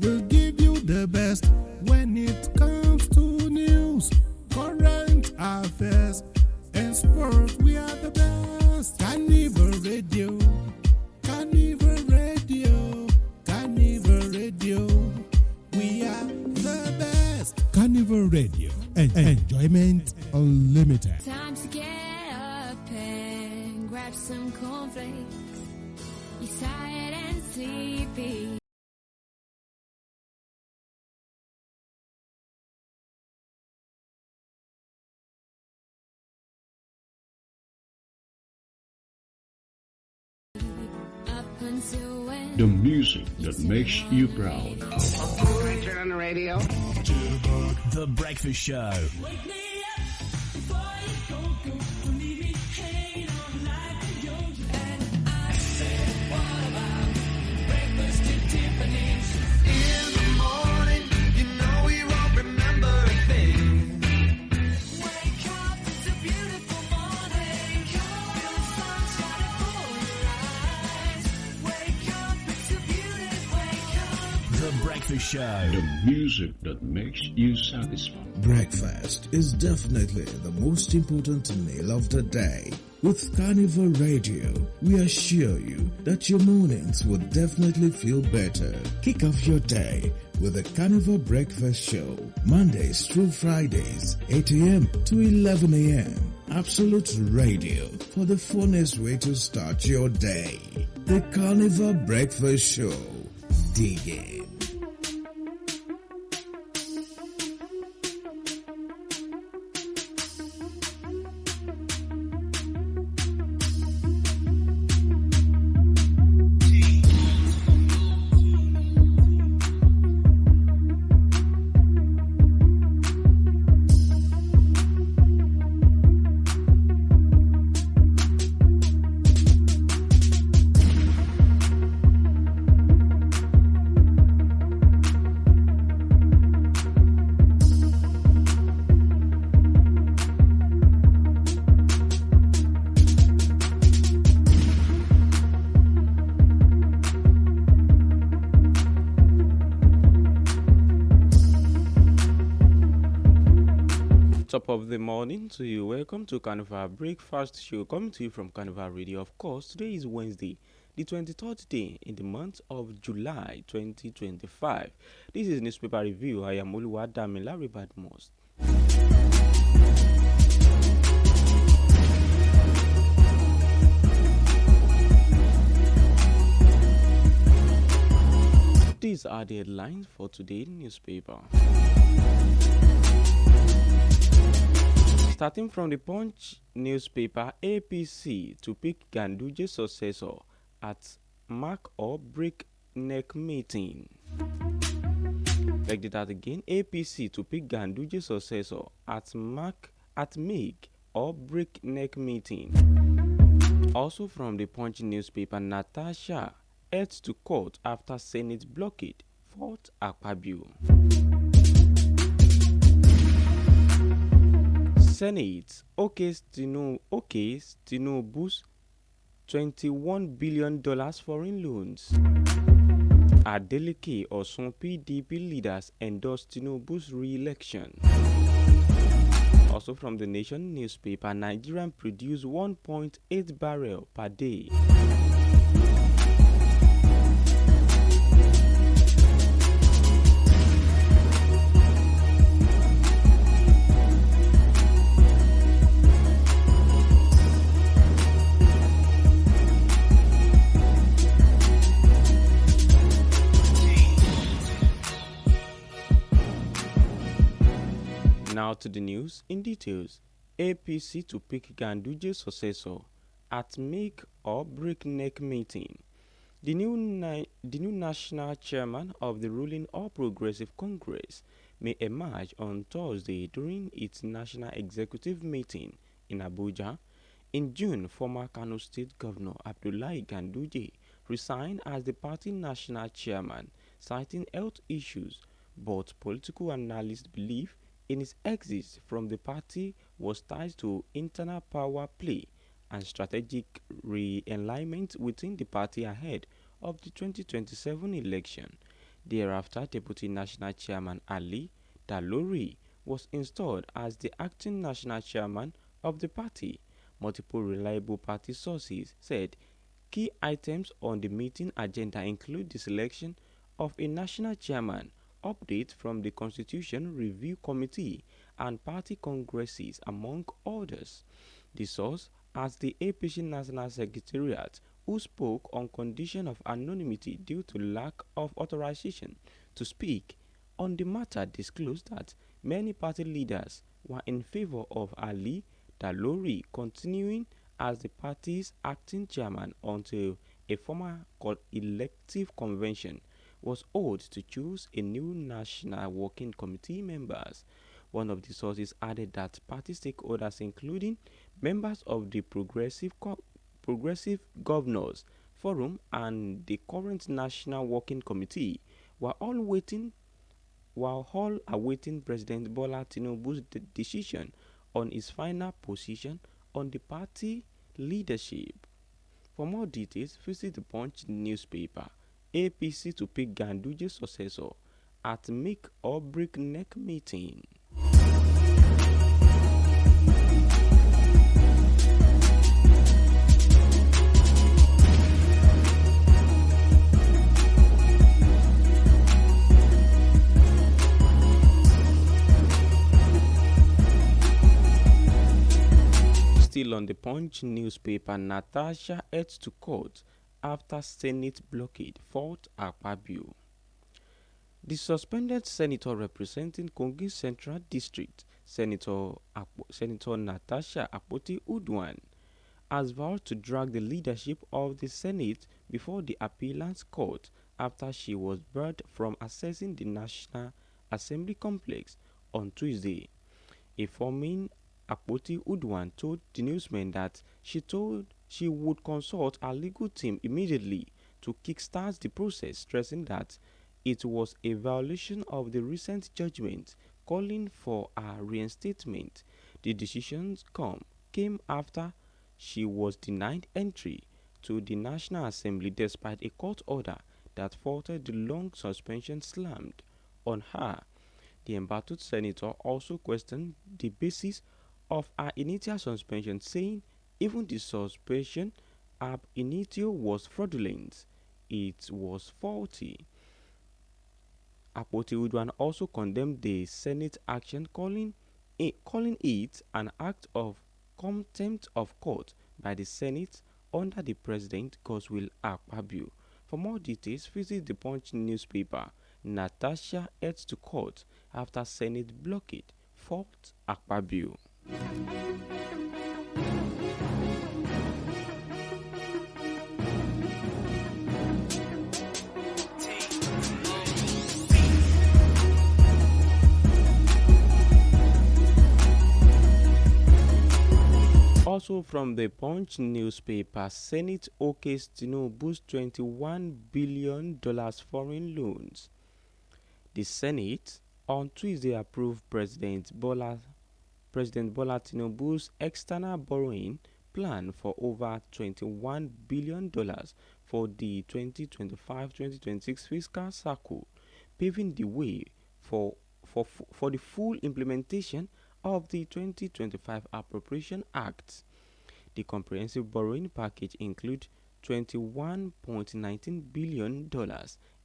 We'll give you the best when it comes to news, current affairs, and sports. We are the best. Carnival Radio, Carnival Radio, Carnival Radio. We are the best. Carnival Radio, enjoyment unlimited. Time to get up and grab some cornflakes. You're tired and sleepy. The music that makes you proud. Turn on the radio. The Breakfast Show. Wake me up before you go, leave me hanging on like a yo-yo. And I said, what about breakfast at Tiffany's? In the morning, you know we won't remember a thing. Wake up, it's a beautiful morning. Feel the sun shining for your eyes. Wake up, it's a beautiful wake up. The Breakfast Show. The music that makes you satisfied. Breakfast is definitely the most important meal of the day. With Carnival Radio, we assure you that your mornings will definitely feel better. Kick off your day with the Carnival Breakfast Show, Mondays through Fridays, 8 a.m. to 11 a.m. Absolute radio for the funnest way to start your day. The Carnival Breakfast Show. Dig in. Top of the morning to you. Welcome to Carnival Breakfast Show, coming to you from Carnival Radio. Of course, today is Wednesday, the 23rd day in the month of July 2025. This is Newspaper Review. I am Oluwadami Larry Badmos. These are the headlines for today's newspaper. Starting from the Punch newspaper, APC to pick Ganduje's successor at Mark or Break Neck meeting. Like that again, APC to pick Ganduje's successor at Make or Break Neck meeting. Also from the Punch newspaper, Natasha heads to court after Senate blockade, fought Akpabio. Senate okays Tinubu's $21 billion foreign loans. Adeleke or some PDP leaders endorse Tinubu's re-election. Also from the Nation newspaper, Nigerian produce 1.8 barrel per day. Now to the news in details. APC to pick Ganduje's successor at Make or Break Neck meeting. The new national chairman of the ruling All Progressive Congress may emerge on Thursday during its national executive meeting in Abuja. In June, former Kano State Governor Abdullahi Ganduje resigned as the party national chairman, citing health issues, but political analysts believe in his exit from the party was tied to internal power play and strategic realignment within the party ahead of the 2027 election. Thereafter, Deputy National Chairman Ali Dalori was installed as the acting national chairman of the party. Multiple reliable party sources said key items on the meeting agenda include the selection of a national chairman, updates from the Constitution Review Committee, and party congresses, among others. The source asked the APC National Secretariat, who spoke on condition of anonymity due to lack of authorization to speak on the matter, disclosed that many party leaders were in favor of Ali Dalori continuing as the party's acting chairman until a formal elective convention was held to choose a new national working committee members. One of the sources added that party stakeholders, including members of the Progressive Governors Forum and the current National Working Committee, were all awaiting President Bola Tinubu's decision on his final position on the party leadership. For more details, visit the Punch newspaper. APC to pick Ganduje's successor at make or break neck meeting. Still on the Punch newspaper, Natasha heads to court after Senate blockade, fought Akpabio. The suspended senator representing Kogi Central District, Senator Natasha Akpoti Udwan, has vowed to drag the leadership of the Senate before the appellant's court after she was barred from accessing the National Assembly complex on Tuesday. A foreman Akpoti Udwan told the newsman that she would consult her legal team immediately to kickstart the process, stressing that it was a violation of the recent judgment calling for her reinstatement. The decision came after she was denied entry to the National Assembly despite a court order that faulted the long suspension slammed on her. The embattled senator also questioned the basis of her initial suspension, saying even the suspension ab initio was fraudulent. It was faulty. Akpoti Udwan also condemned the Senate action, calling it an act of contempt of court by the Senate under the President Godswill Akpabio. For more details, visit the Punch newspaper. Natasha heads to court after Senate blockade, fought Akpabio. Also from the Punch newspaper, Senate okays Tinubu's $21 billion foreign loans. The Senate on Tuesday approved President Bola Tinubu's external borrowing plan for over $21 billion for the 2025-2026 fiscal cycle, paving the way for the full implementation of the 2025 Appropriation Act. The comprehensive borrowing package includes $21.19 billion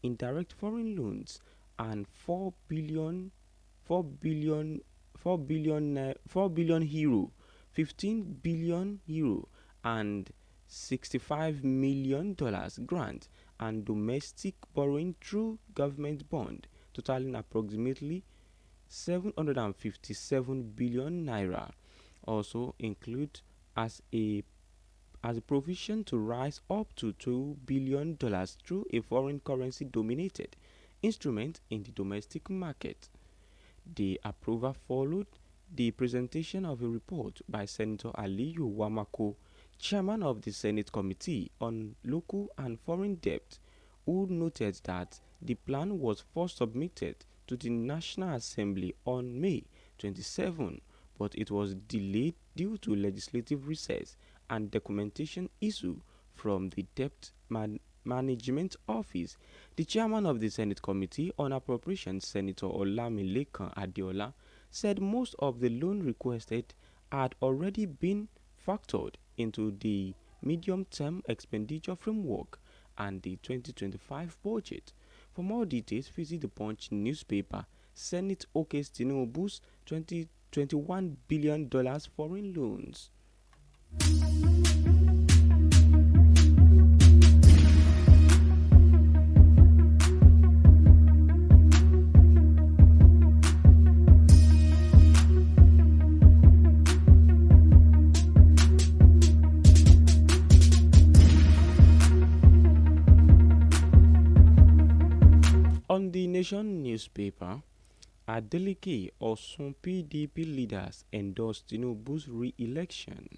in direct foreign loans and 4 billion euro, 15 billion euro, and $65 million grant and domestic borrowing through government bond, totaling approximately 757 billion naira. Also include as a provision to rise up to $2 billion through a foreign currency dominated instrument in the domestic market. The approval followed the presentation of a report by Senator Aliyu Wamako, chairman of the Senate Committee on Local and Foreign Debt, who noted that the plan was first submitted to the National Assembly on May 27, but it was delayed due to legislative recess and documentation issue from the debt Management Office. The chairman of the Senate Committee on Appropriations, Senator Olamilekan Adeola, said most of the loan requested had already been factored into the medium-term expenditure framework and the 2025 budget. For more details, visit the Punch newspaper. Senate OK's Tinubu's $21 billion foreign loans. On the Nation newspaper, Adeleke Osun PDP leaders endorsed Tinubu's re-election.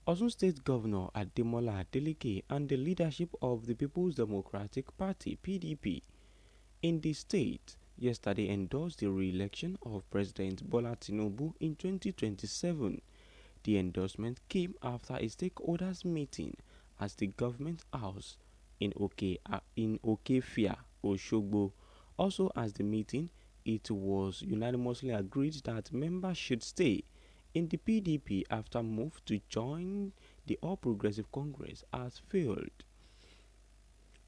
Osun State Governor Ademola Adeleke and the leadership of the People's Democratic Party (PDP) in the state yesterday endorsed the re-election of President Bola Tinubu in 2027. The endorsement came after a stakeholders meeting at the government house in Okefia, Oshogbo. Also at the meeting, it was unanimously agreed that members should stay in the PDP after move to join the All Progressive Congress has failed.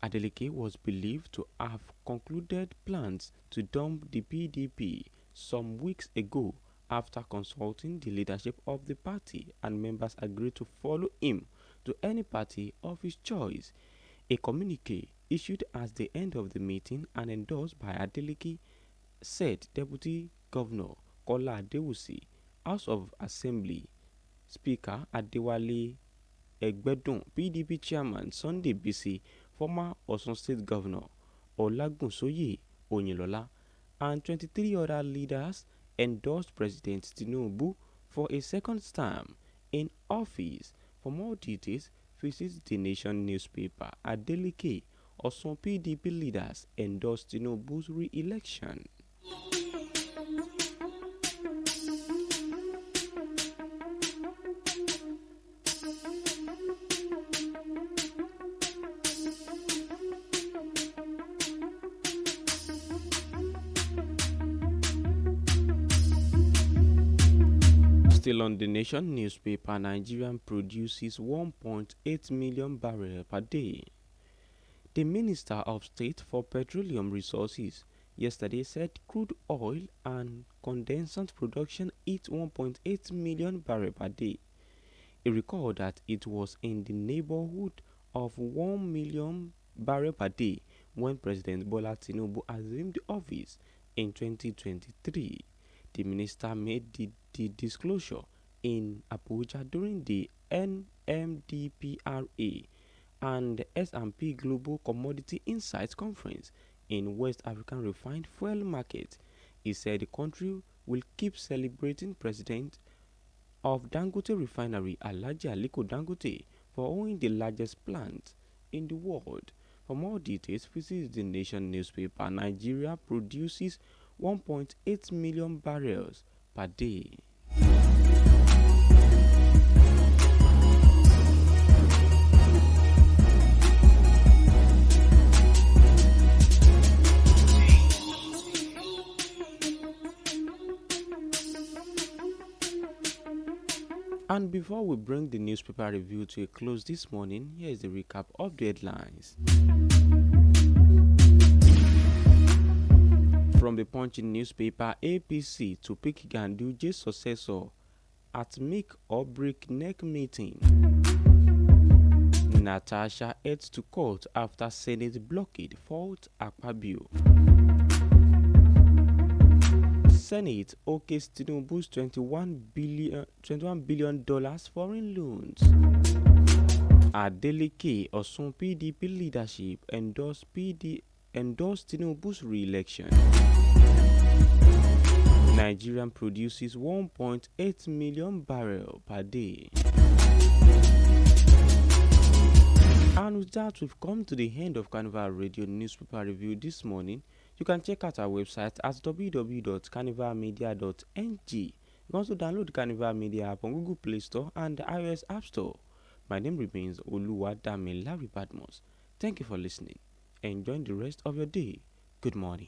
Adeleke was believed to have concluded plans to dump the PDP some weeks ago after consulting the leadership of the party, and members agreed to follow him to any party of his choice. A communique issued at the end of the meeting and endorsed by Adeleke said Deputy Governor Kola Adewusi, House of Assembly Speaker Adewale Egbedun, PDP Chairman Sunday Bisi, former Osun State Governor Olagunsoye Oyinlola, and 23 other leaders endorsed President Tinubu for a second term in office. For more details, visit the Nation newspaper. Adeleke Osun PDP leaders endorsed Tinubu's re-election. Still on the Nation newspaper, Nigerian produces 1.8 million barrels per day. The Minister of State for Petroleum Resources yesterday said crude oil and condensate production hit 1.8 million barrels per day. He recalled that it was in the neighborhood of 1 million barrels per day when President Bola Tinubu assumed office in 2023. The minister made the disclosure in Abuja during the NMDPRA and S&P Global Commodity Insights Conference in West African Refined Fuel Market. He said the country will keep celebrating President of Dangote Refinery Alhaji Aliko Dangote for owning the largest plant in the world. For more details, visit the Nation newspaper. Nigeria produces 1.8 million barrels per day. And before we bring the newspaper review to a close this morning, here is the recap of the headlines. From the Punch newspaper, APC to pick Ganduje's successor at make or break neck meeting. Natasha heads to court after Senate blockade fault Akpabio. Senate okays Tinubu's $21 billion foreign loans. Adeleke Osun PDP leadership endorsed Tinubu's re-election. Nigerian produces 1.8 million barrels per day. And with that, we've come to the end of Carnival Radio newspaper review this morning. You can check out our website at www.carnivalmedia.ng. You can also download Carnival Media app on Google Play Store and the iOS App Store. My name remains Oluwadamilari Badmus. Thank you for listening. Enjoy the rest of your day. Good morning.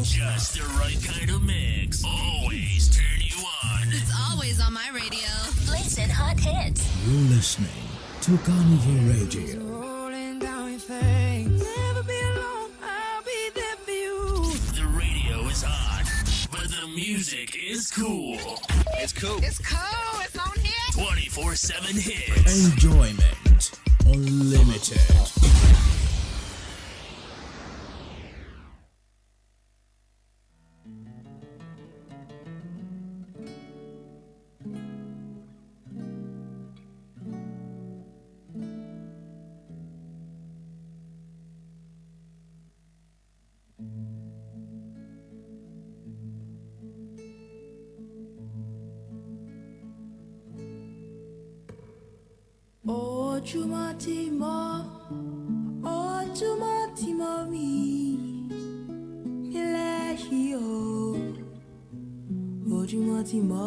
Just the right kind of mix. Always turn you on. It's always on my radio. Listen, hot hits. You're listening to Carnival Radio. Rolling down your face. Never be alone, I'll be there for you. The radio is hot, but the music is cool. It's cool. It's cold, it's on here. 24/7 hits. Enjoyment unlimited. Ojúmọ́ tí mo rí nílẹ̀ yìí o. Ojúmọ́ tí mo